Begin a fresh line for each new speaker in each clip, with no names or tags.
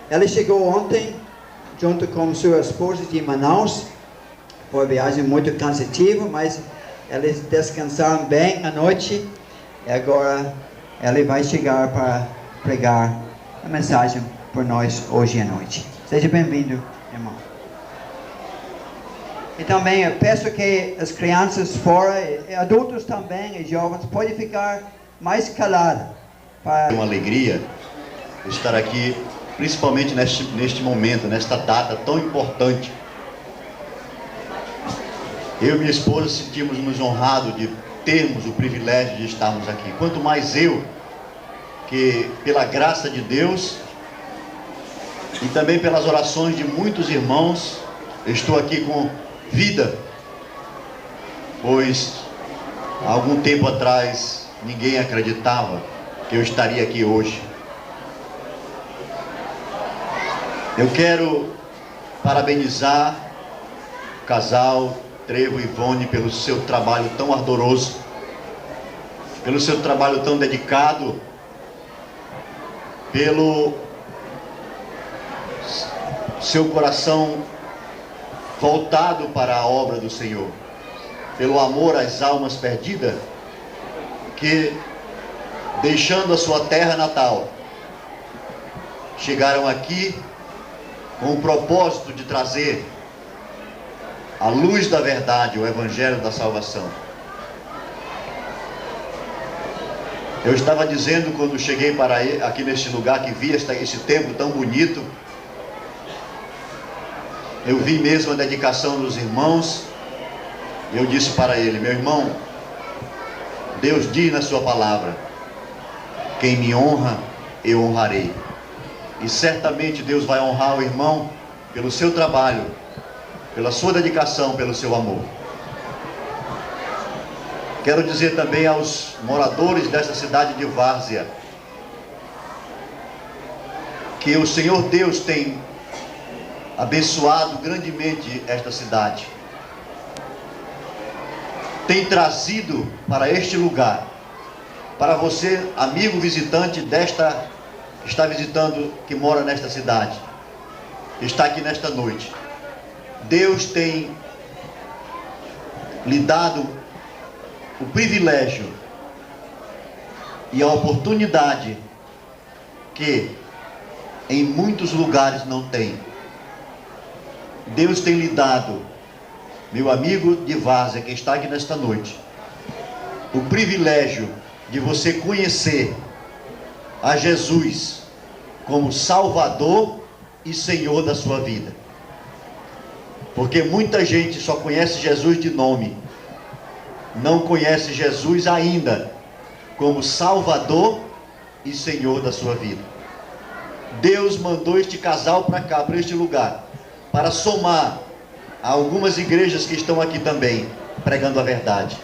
Ela chegou ontem, junto com sua esposa de Manaus. Foi uma viagem muito cansativa, mas eles descansaram bem à noite. E agora ela vai chegar para pregar a mensagem por nós hoje à noite. Seja bem-vindo, irmão. E também eu peço que as crianças fora, e adultos também, e jovens, podem ficar mais calados.
É uma alegria estar aqui, principalmente neste momento, nesta data tão importante. Eu e minha esposa sentimos-nos honrados de termos o privilégio de estarmos aqui. Quanto mais eu, que pela graça de Deus e também pelas orações de muitos irmãos, estou aqui com vida, pois há algum tempo atrás ninguém acreditava que eu estaria aqui hoje. Eu quero parabenizar o casal Trevo e Ivone pelo seu trabalho tão ardoroso, pelo seu trabalho tão dedicado, pelo seu coração voltado para a obra do Senhor, pelo amor às almas perdidas, que, deixando a sua terra natal, chegaram aqui com o propósito de trazer a luz da verdade, o Evangelho da salvação. Eu estava dizendo quando cheguei aqui neste lugar, que vi esse templo tão bonito, eu vi mesmo a dedicação dos irmãos. Eu disse para ele: meu irmão, Deus diz na sua palavra: quem me honra, eu honrarei. E certamente Deus vai honrar o irmão pelo seu trabalho, pela sua dedicação, pelo seu amor. Quero dizer também aos moradores desta cidade de Várzea que o Senhor Deus tem abençoado grandemente esta cidade, tem trazido para este lugar, para você, amigo visitante está visitando, que mora nesta cidade, está aqui nesta noite. Deus tem lhe dado o privilégio e a oportunidade que em muitos lugares não tem. Deus tem lhe dado, meu amigo de Várzea, que está aqui nesta noite, o privilégio de você conhecer a Jesus como Salvador e Senhor da sua vida. Porque muita gente só conhece Jesus de nome, não conhece Jesus ainda como Salvador e Senhor da sua vida. Deus mandou este casal para cá, para este lugar, para somar a algumas igrejas que estão aqui também, pregando a verdade.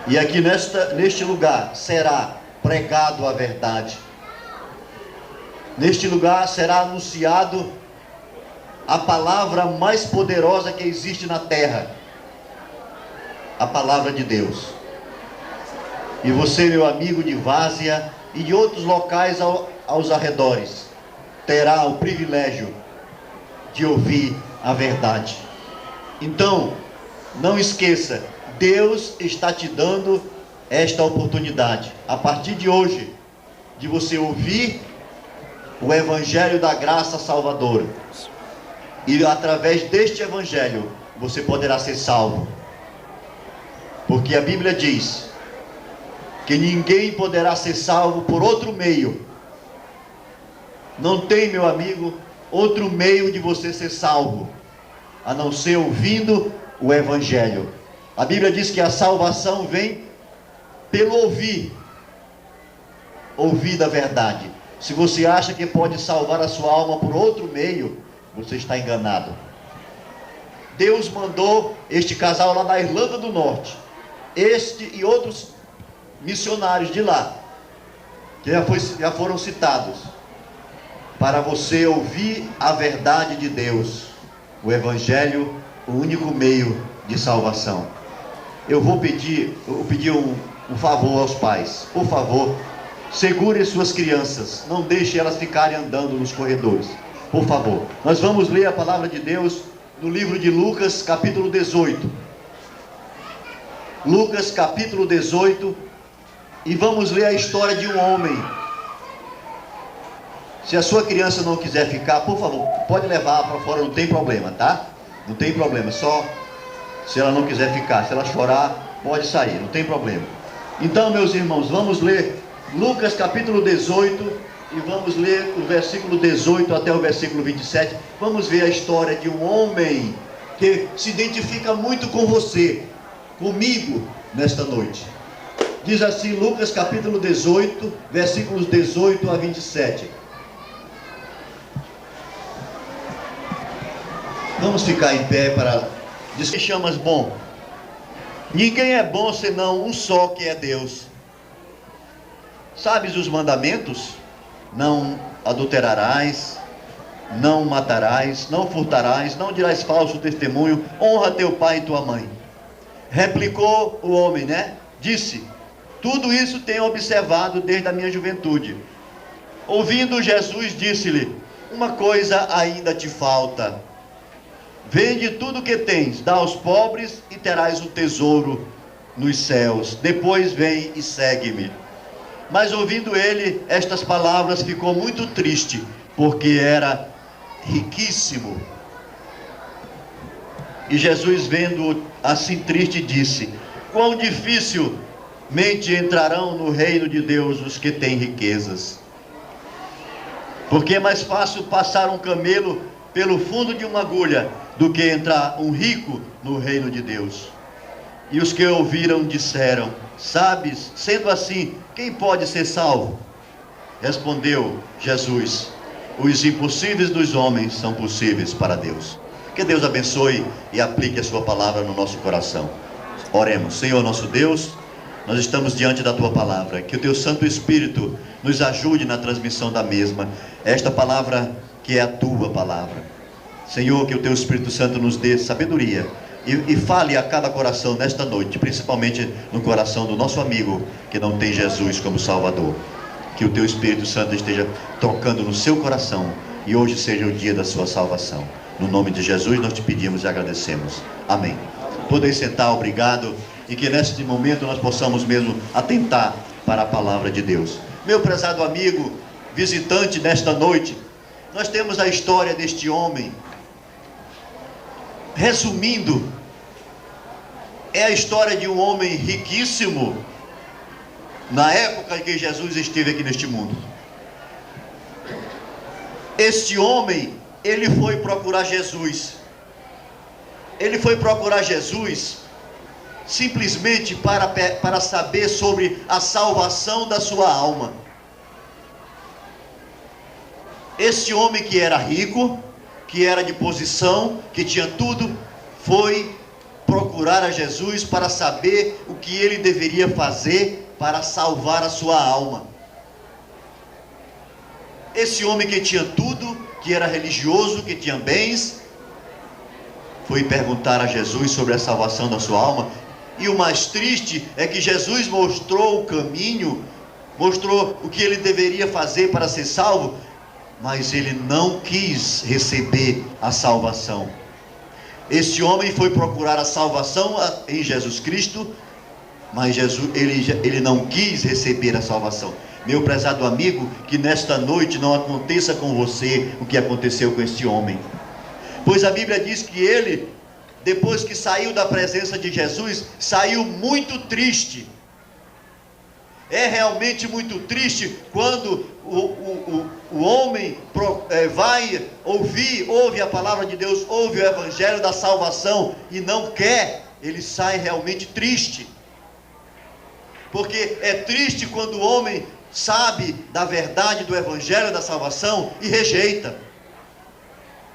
E aqui neste lugar será pregado a verdade. Neste lugar será anunciado a palavra mais poderosa que existe na terra, a palavra de Deus. E você, meu amigo de Várzea e de outros locais aos arredores, terá o privilégio de ouvir a verdade. Então, não esqueça, Deus está te dando esta oportunidade, a partir de hoje, de você ouvir o Evangelho da graça salvadora. E através deste Evangelho, você poderá ser salvo. Porque a Bíblia diz que ninguém poderá ser salvo por outro meio. Não tem, meu amigo, outro meio de você ser salvo, a não ser ouvindo o Evangelho. A Bíblia diz que a salvação vem pelo ouvir da verdade. Se você acha que pode salvar a sua alma por outro meio, você está enganado. Deus mandou este casal lá na Irlanda do Norte, este e outros missionários de lá, que já foram citados, para você ouvir a verdade de Deus, o Evangelho, o único meio de salvação. Eu vou pedir um favor aos pais. Por favor, segure suas crianças, não deixe elas ficarem andando nos corredores, por favor. Nós vamos ler a palavra de Deus no livro de Lucas, capítulo 18. Lucas, capítulo 18, e vamos ler a história de um homem. Se a sua criança não quiser ficar, por favor, pode levar para fora, não tem problema, tá? Não tem problema, só se ela não quiser ficar. Se ela chorar, pode sair, não tem problema. Então, meus irmãos, vamos ler Lucas capítulo 18 e vamos ler o versículo 18 até o versículo 27. Vamos ver a história de um homem que se identifica muito com você, comigo, nesta noite. Diz assim, Lucas capítulo 18, versículos 18 a 27. Vamos ficar em pé para... Diz que chamas bom. Ninguém é bom senão um só, que é Deus. Sabes os mandamentos? Não adulterarás, não matarás, não furtarás, não dirás falso testemunho, honra teu pai e tua mãe. Replicou o homem, Disse, tudo isso tenho observado desde a minha juventude. Ouvindo Jesus, disse-lhe, uma coisa ainda te falta. Vende tudo o que tens, dá aos pobres e terás um tesouro nos céus. Depois vem e segue-me. Mas ouvindo ele estas palavras, ficou muito triste, porque era riquíssimo. E Jesus, vendo assim triste, disse, quão dificilmente entrarão no reino de Deus os que têm riquezas. Porque é mais fácil passar um camelo pelo fundo de uma agulha do que entrar um rico no reino de Deus. E os que ouviram disseram, sabes, sendo assim, quem pode ser salvo? Respondeu Jesus, os impossíveis dos homens são possíveis para Deus. Que Deus abençoe e aplique a sua palavra no nosso coração. Oremos. Senhor nosso Deus, nós estamos diante da tua palavra, que o teu Santo Espírito nos ajude na transmissão da mesma, esta palavra que é a tua palavra. Senhor, que o teu Espírito Santo nos dê sabedoria e fale a cada coração nesta noite, principalmente no coração do nosso amigo que não tem Jesus como Salvador. Que o teu Espírito Santo esteja tocando no seu coração e hoje seja o dia da sua salvação. No nome de Jesus nós te pedimos e agradecemos. Amém. Podem sentar, obrigado, e que neste momento nós possamos mesmo atentar para a palavra de Deus. Meu prezado amigo, visitante nesta noite, nós temos a história deste homem. Resumindo, é a história de um homem riquíssimo na época em que Jesus esteve aqui neste mundo. Este homem, ele foi procurar Jesus. Ele foi procurar Jesus simplesmente para saber sobre a salvação da sua alma. Este homem que era rico, que era de posição, que tinha tudo, foi procurar a Jesus para saber o que ele deveria fazer para salvar a sua alma. Esse homem que tinha tudo, que era religioso, que tinha bens, foi perguntar a Jesus sobre a salvação da sua alma. E o mais triste é que Jesus mostrou o caminho, mostrou o que ele deveria fazer para ser salvo, mas ele não quis receber a salvação. Este homem foi procurar a salvação em Jesus Cristo, mas ele não quis receber a salvação. Meu prezado amigo, que nesta noite não aconteça com você o que aconteceu com este homem. Pois a Bíblia diz que ele, depois que saiu da presença de Jesus, saiu muito triste. É realmente muito triste quando o homem ouve a palavra de Deus, ouve o evangelho da salvação e não quer, ele sai realmente triste. Porque é triste quando o homem sabe da verdade do evangelho da salvação e rejeita.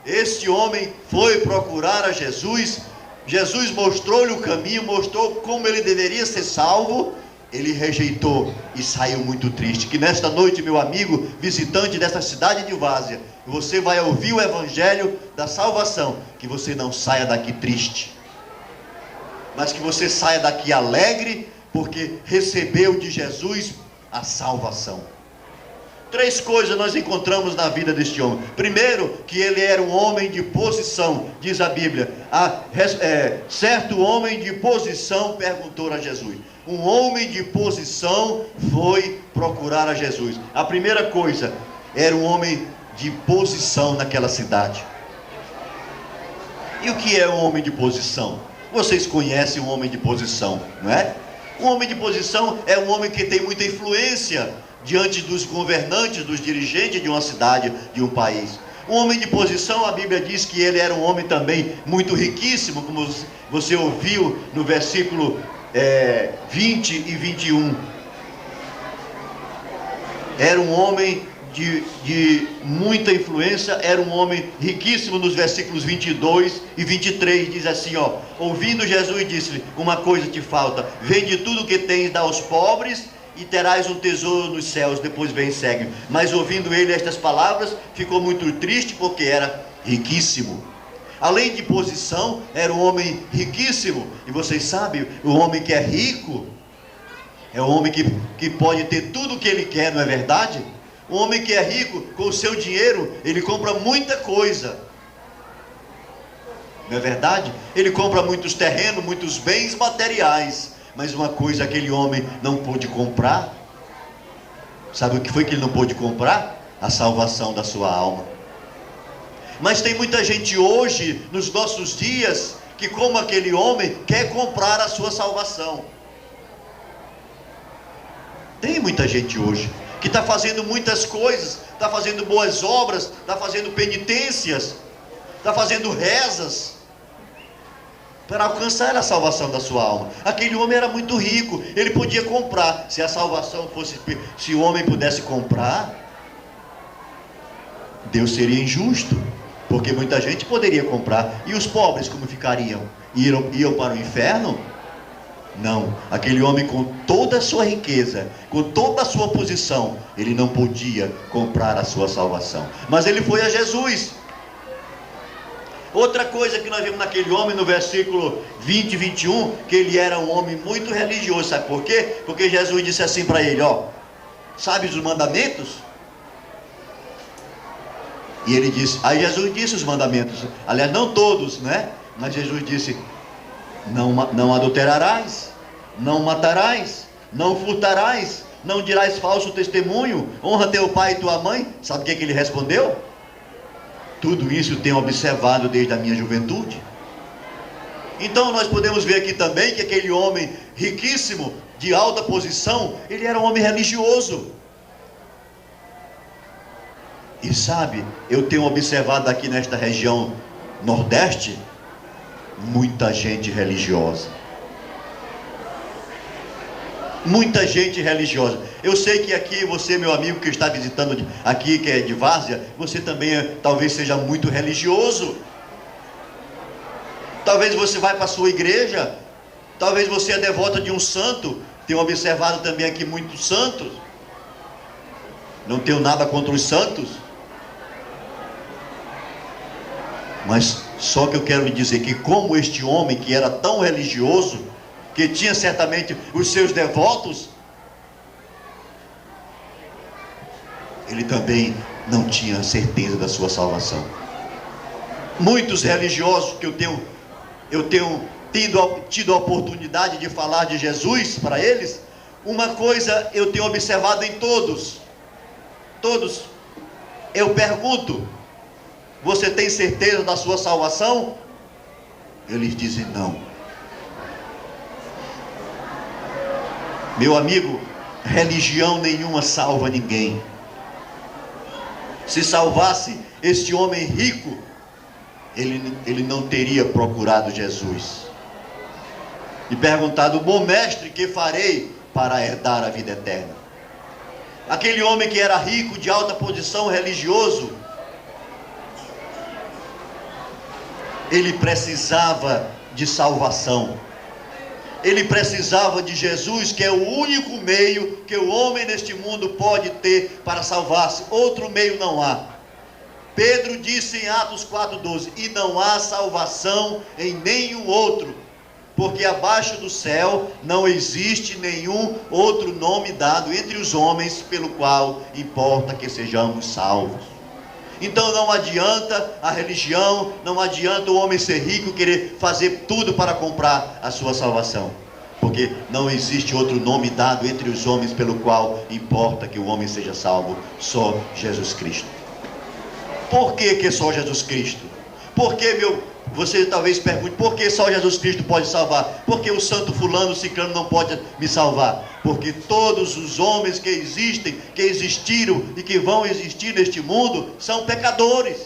Este homem foi procurar a Jesus, Jesus mostrou-lhe o caminho, mostrou como ele deveria ser salvo. Ele rejeitou e saiu muito triste. Que nesta noite, meu amigo, visitante desta cidade de Várzea, você vai ouvir o evangelho da salvação, que você não saia daqui triste, mas que você saia daqui alegre, porque recebeu de Jesus a salvação. 3 coisas nós encontramos na vida deste homem. Primeiro, que ele era um homem de posição, diz a Bíblia. Certo homem de posição perguntou a Jesus. Um homem de posição foi procurar a Jesus. A primeira coisa, era um homem de posição naquela cidade. E o que é um homem de posição? Vocês conhecem um homem de posição, não é? Um homem de posição é um homem que tem muita influência diante dos governantes, dos dirigentes de uma cidade, de um país. Um homem de posição, a Bíblia diz que ele era um homem também muito riquíssimo, como você ouviu no versículo 20 e 21. Era um homem de muita influência, era um homem riquíssimo. Nos versículos 22 e 23 diz assim, ó: ouvindo Jesus disse-lhe, uma coisa te falta, vende tudo o que tens, dá aos pobres, e terás um tesouro nos céus, depois vem e segue. Mas ouvindo ele estas palavras, ficou muito triste, porque era riquíssimo. Além de posição, era um homem riquíssimo. E vocês sabem, o homem que é rico é um homem que pode ter tudo o que ele quer, não é verdade? Um homem que é rico, com o seu dinheiro, ele compra muita coisa, não é verdade? Ele compra muitos terrenos, muitos bens materiais. Mas uma coisa aquele homem não pôde comprar. Sabe o que foi que ele não pôde comprar? A salvação da sua alma. Mas tem muita gente hoje, nos nossos dias, que como aquele homem, quer comprar a sua salvação. Tem muita gente hoje que está fazendo muitas coisas, está fazendo boas obras, está fazendo penitências, está fazendo rezas, para alcançar a salvação da sua alma. Aquele homem era muito rico, ele podia comprar. Se a salvação fosse, se o homem pudesse comprar, Deus seria injusto, porque muita gente poderia comprar. E os pobres como ficariam? Iam para o inferno? Não, aquele homem com toda a sua riqueza, com toda a sua posição, ele não podia comprar a sua salvação. Mas ele foi a Jesus. Outra coisa que nós vemos naquele homem, no versículo 20 e 21, que ele era um homem muito religioso. Sabe por quê? Porque Jesus disse assim para ele, ó: sabe os mandamentos? E ele disse, aí Jesus disse os mandamentos, aliás não todos, né? Mas Jesus disse, não adulterarás, não matarás, não furtarás, não dirás falso testemunho, honra teu pai e tua mãe. Sabe o que ele respondeu? Tudo isso eu tenho observado desde a minha juventude. Então nós podemos ver aqui também que aquele homem riquíssimo, de alta posição, ele era um homem religioso. E sabe, eu tenho observado aqui nesta região nordeste, muita gente religiosa. Muita gente religiosa. Eu sei que aqui você, meu amigo que está visitando aqui, que é de Várzea, você também talvez seja muito religioso. Talvez você vai para a sua igreja, talvez você é devota de um santo. Tenho observado também aqui muitos santos. Não tenho nada contra os santos, mas só que eu quero lhe dizer que como este homem que era tão religioso, que tinha certamente os seus devotos, ele também não tinha certeza da sua salvação. Muitos religiosos que eu tenho tido a oportunidade de falar de Jesus para eles, uma coisa eu tenho observado em todos, eu pergunto, você tem certeza da sua salvação? Eles dizem não. Meu amigo, religião nenhuma salva ninguém. Se salvasse este homem rico, ele não teria procurado Jesus e perguntado, bom mestre, que farei para herdar a vida eterna? Aquele homem que era rico, de alta posição, religioso, ele precisava de salvação. Ele precisava de Jesus, que é o único meio que o homem neste mundo pode ter para salvar-se. Outro meio não há. Pedro disse em Atos 4,12, e não há salvação em nenhum outro, porque abaixo do céu não existe nenhum outro nome dado entre os homens pelo qual importa que sejamos salvos. Então não adianta a religião, não adianta o homem ser rico, querer fazer tudo para comprar a sua salvação, porque não existe outro nome dado entre os homens pelo qual importa que o homem seja salvo, só Jesus Cristo. Por que só Jesus Cristo? Você talvez pergunte, por que só Jesus Cristo pode salvar? Porque o santo fulano, ciclano não pode me salvar? Porque todos os homens que existem, que existiram e que vão existir neste mundo, são pecadores.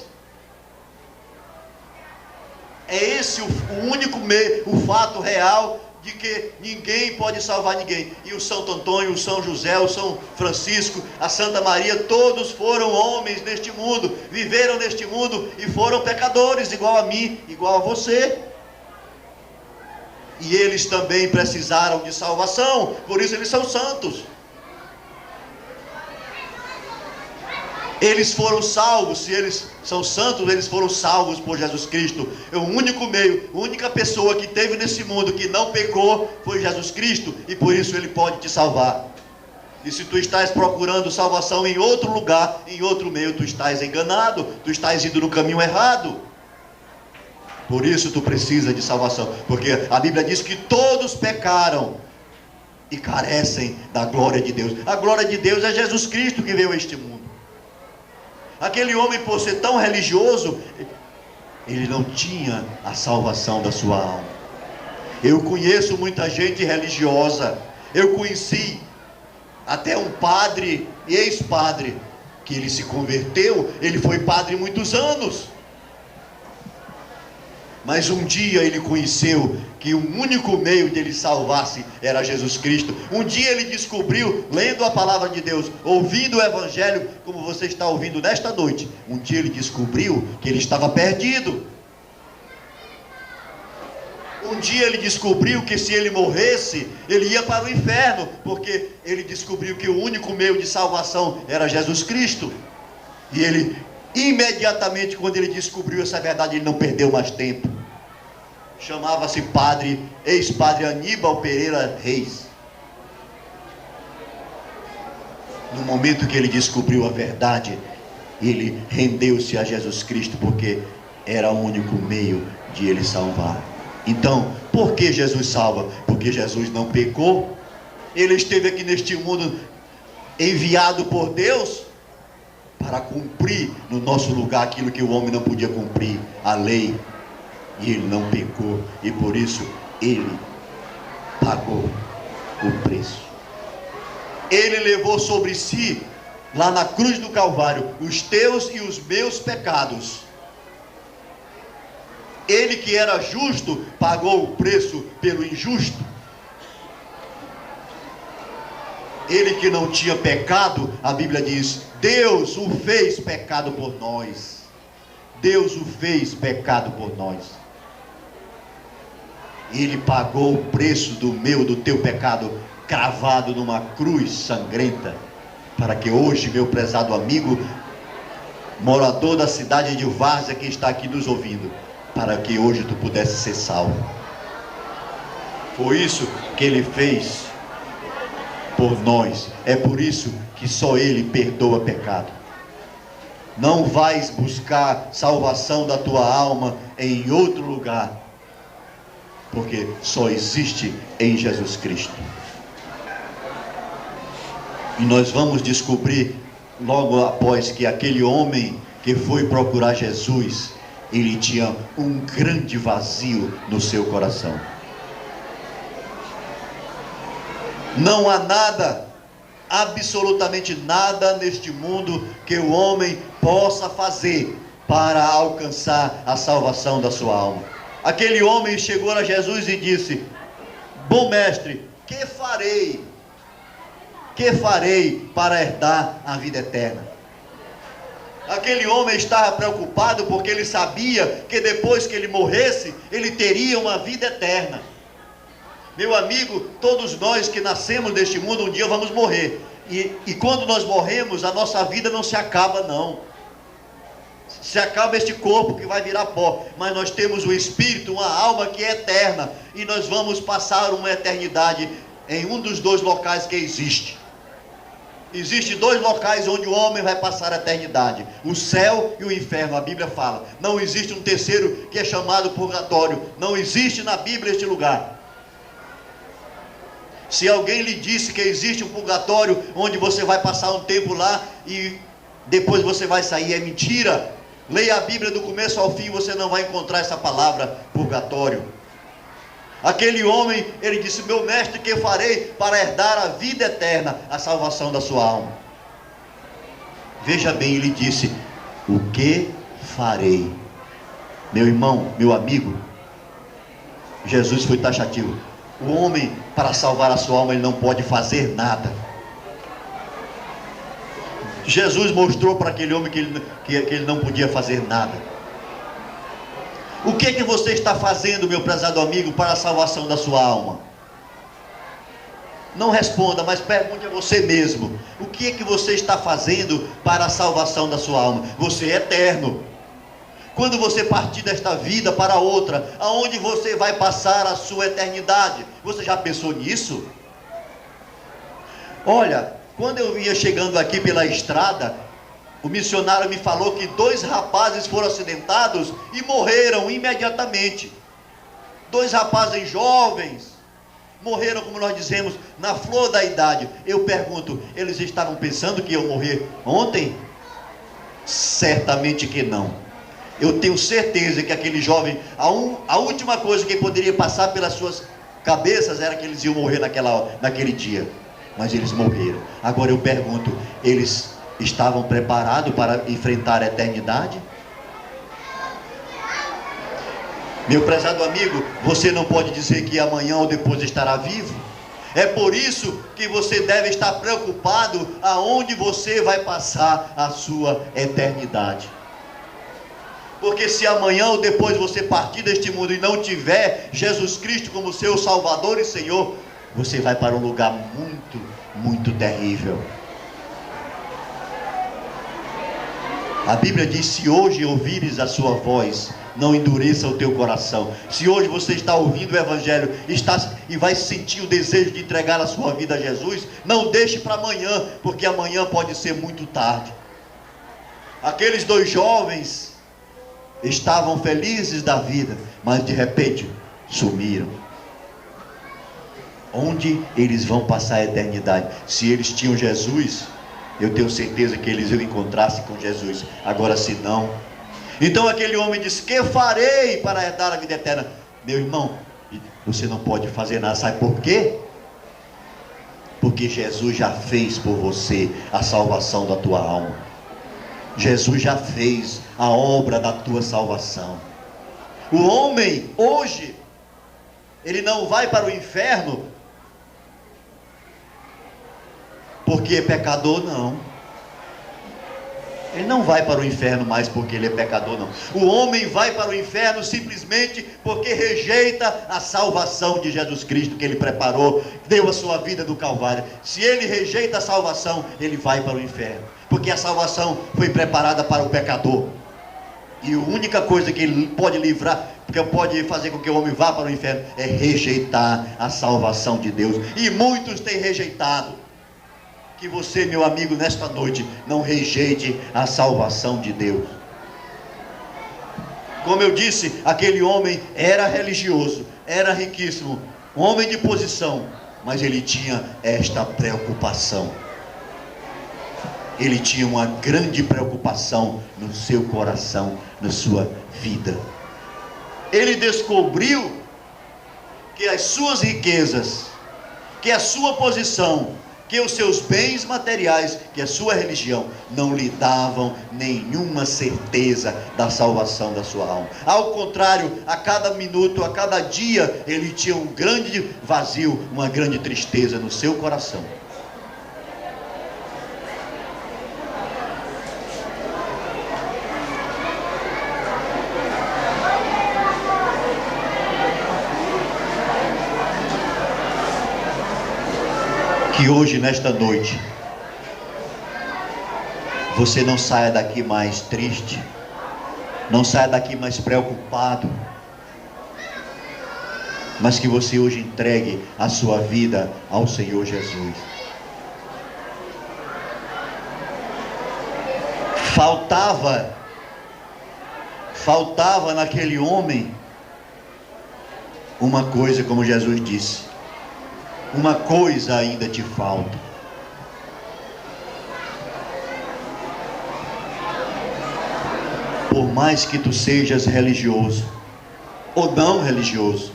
É esse o único meio, o fato real de que ninguém pode salvar ninguém. E o Santo Antônio, o São José, o São Francisco, a Santa Maria, todos foram homens neste mundo, viveram neste mundo e foram pecadores, igual a mim, igual a você. E eles também precisaram de salvação, por isso eles são santos. Eles foram salvos, se eles são santos, eles foram salvos por Jesus Cristo. É o único meio, a única pessoa que teve nesse mundo que não pecou foi Jesus Cristo, e por isso Ele pode te salvar. E se tu estás procurando salvação em outro lugar, em outro meio, tu estás enganado, tu estás indo no caminho errado. Por isso tu precisa de salvação, porque a Bíblia diz que todos pecaram e carecem da glória de Deus. A glória de Deus é Jesus Cristo que veio a este mundo. Aquele homem, por ser tão religioso, ele não tinha a salvação da sua alma. Eu conheço muita gente religiosa. Eu conheci até um padre, ex-padre, que ele se converteu. Ele foi padre muitos anos. Mas um dia ele conheceu que o único meio de ele salvar-se era Jesus Cristo. Um dia ele descobriu, lendo a palavra de Deus, ouvindo o Evangelho, como você está ouvindo nesta noite. Um dia ele descobriu que ele estava perdido. Um dia ele descobriu que se ele morresse, ele ia para o inferno, porque ele descobriu que o único meio de salvação era Jesus Cristo. E ele, imediatamente, quando ele descobriu essa verdade, ele não perdeu mais tempo. Chamava-se padre, ex-padre Aníbal Pereira Reis. No momento que ele descobriu a verdade, ele rendeu-se a Jesus Cristo, porque era o único meio de ele salvar. Então, por que Jesus salva? Porque Jesus não pecou. Ele esteve aqui neste mundo enviado por Deus para cumprir no nosso lugar aquilo que o homem não podia cumprir, a lei. E ele não pecou, e por isso ele pagou o preço. Ele levou sobre si, lá na cruz do Calvário, os teus e os meus pecados. Ele que era justo, pagou o preço pelo injusto. Ele que não tinha pecado, a Bíblia diz, Deus o fez pecado por nós. Deus o fez pecado por nós. Ele pagou o preço do meu, do teu pecado, cravado numa cruz sangrenta, para que hoje, meu prezado amigo, morador da cidade de Várzea, que está aqui nos ouvindo, para que hoje tu pudesse ser salvo. Foi isso que ele fez por nós. É por isso que só ele perdoa pecado. Não vais buscar salvação da tua alma em outro lugar, porque só existe em Jesus Cristo. E nós vamos descobrir logo após que aquele homem que foi procurar Jesus, ele tinha um grande vazio no seu coração. Não há nada, absolutamente nada neste mundo que o homem possa fazer para alcançar a salvação da sua alma. Aquele homem chegou a Jesus e disse: bom mestre, que farei? Que farei para herdar a vida eterna? Aquele homem estava preocupado porque ele sabia que depois que ele morresse, ele teria uma vida eterna. Meu amigo, todos nós que nascemos neste mundo, um dia vamos morrer. E quando nós morremos, a nossa vida não se acaba não. Se acaba este corpo que vai virar pó, mas nós temos um espírito, uma alma que é eterna, e nós vamos passar uma eternidade em um dos dois locais que existe. Existem dois locais onde o homem vai passar a eternidade: o céu e o inferno. A Bíblia fala. Não existe um terceiro, que é chamado purgatório. Não existe na Bíblia este lugar. Se alguém lhe disse que existe um purgatório onde você vai passar um tempo lá e depois você vai sair, é mentira. Leia a Bíblia do começo ao fim, você não vai encontrar essa palavra purgatório. Aquele homem, ele disse: meu mestre, que farei para herdar a vida eterna, a salvação da sua alma? Veja bem, ele disse: o que farei? Meu irmão, meu amigo, Jesus foi taxativo. O homem, para salvar a sua alma, ele não pode fazer nada. Jesus mostrou para aquele homem que ele não podia fazer nada. O que você está fazendo, meu prezado amigo, para a salvação da sua alma? Não responda, mas pergunte a você mesmo: o que você está fazendo para a salvação da sua alma? Você é eterno. Quando você partir desta vida para outra, aonde você vai passar a sua eternidade? Você já pensou nisso? Olha, quando eu ia chegando aqui pela estrada, o missionário me falou que 2 rapazes foram acidentados e morreram imediatamente. 2 rapazes jovens morreram, como nós dizemos, na flor da idade. Eu pergunto: eles estavam pensando que iam morrer ontem? Certamente que não. Eu tenho certeza que aquele jovem, a última coisa que poderia passar pelas suas cabeças era que eles iam morrer naquele dia. Mas eles morreram. Agora eu pergunto: eles estavam preparados para enfrentar a eternidade? Meu prezado amigo, você não pode dizer que amanhã ou depois estará vivo. É por isso que você deve estar preocupado aonde você vai passar a sua eternidade. Porque se amanhã ou depois você partir deste mundo e não tiver Jesus Cristo como seu Salvador e Senhor, você vai para um lugar muito, muito terrível. A Bíblia diz: se hoje ouvires a sua voz, não endureça o teu coração. Se hoje você está ouvindo o Evangelho e vai sentir o desejo de entregar a sua vida a Jesus, não deixe para amanhã, porque amanhã pode ser muito tarde. Aqueles 2 jovens estavam felizes da vida, mas de repente sumiram. Onde eles vão passar a eternidade? Se eles tinham Jesus, eu tenho certeza que eles iam encontrar-se com Jesus. Agora, se não, então aquele homem disse: que farei para herdar a vida eterna? Meu irmão, você não pode fazer nada. Sabe por quê? Porque Jesus já fez por você a salvação da tua alma. Jesus já fez a obra da tua salvação. O homem hoje, ele não vai para o inferno porque é pecador, não. Ele não vai para o inferno mais porque ele é pecador, não. O homem vai para o inferno simplesmente porque rejeita a salvação de Jesus Cristo que ele preparou, deu a sua vida no Calvário. Se ele rejeita a salvação, ele vai para o inferno, porque a salvação foi preparada para o pecador. E a única coisa que ele pode livrar, que pode fazer com que o homem vá para o inferno, é rejeitar a salvação de Deus. E muitos têm rejeitado. Que você, meu amigo, nesta noite não rejeite a salvação de Deus. Como eu disse, aquele homem era religioso, era riquíssimo, um homem de posição, mas ele tinha esta preocupação. Ele tinha uma grande preocupação no seu coração, na sua vida. Ele descobriu que as suas riquezas, que a sua posição, que os seus bens materiais, que a sua religião não lhe davam nenhuma certeza da salvação da sua alma. Ao contrário, a cada minuto, a cada dia, ele tinha um grande vazio, uma grande tristeza no seu coração. Que hoje, nesta noite, você não saia daqui mais triste, Não saia daqui mais preocupado, mas que você hoje entregue a sua vida ao Senhor Jesus. Faltava naquele homem uma coisa, como Jesus disse: uma coisa ainda te falta. Por mais que tu sejas religioso ou não religioso,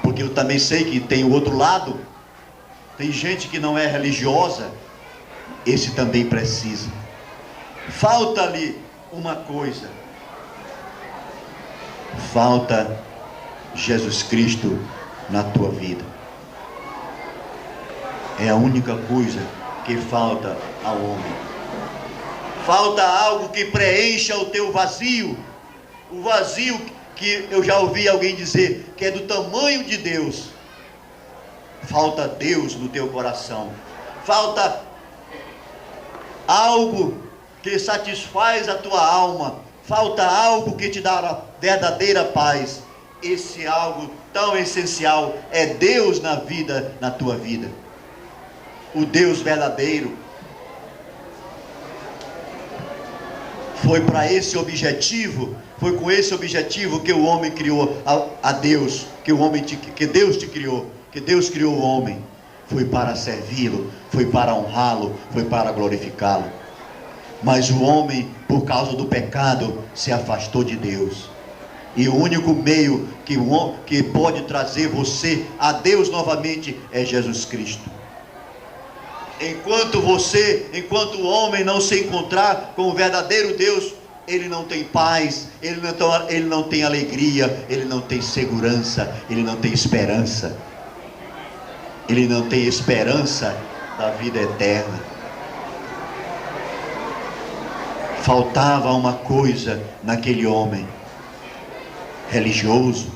porque eu também sei que tem o outro lado, tem gente que não é religiosa, esse também precisa. Falta-lhe uma coisa: falta Jesus Cristo na tua vida. É a única coisa que falta ao homem. Falta algo que preencha o teu vazio, o vazio que eu já ouvi alguém dizer que é do tamanho de Deus. Falta Deus no teu coração. Falta algo que satisfaz a tua alma. Falta algo que te dá a verdadeira paz. Esse algo tão essencial é Deus na tua vida. O Deus verdadeiro. Foi para esse objetivo, foi com esse objetivo que o homem criou a Deus, que Deus te criou, que Deus criou o homem. Foi para servi-lo, foi para honrá-lo, foi para glorificá-lo. Mas o homem, por causa do pecado, se afastou de Deus. E o único meio que pode trazer você a Deus novamente é Jesus Cristo. Enquanto o homem não se encontrar com o verdadeiro Deus, ele não tem paz, ele não tem alegria, ele não tem segurança, ele não tem esperança. Ele não tem esperança da vida eterna. Faltava uma coisa naquele homem religioso,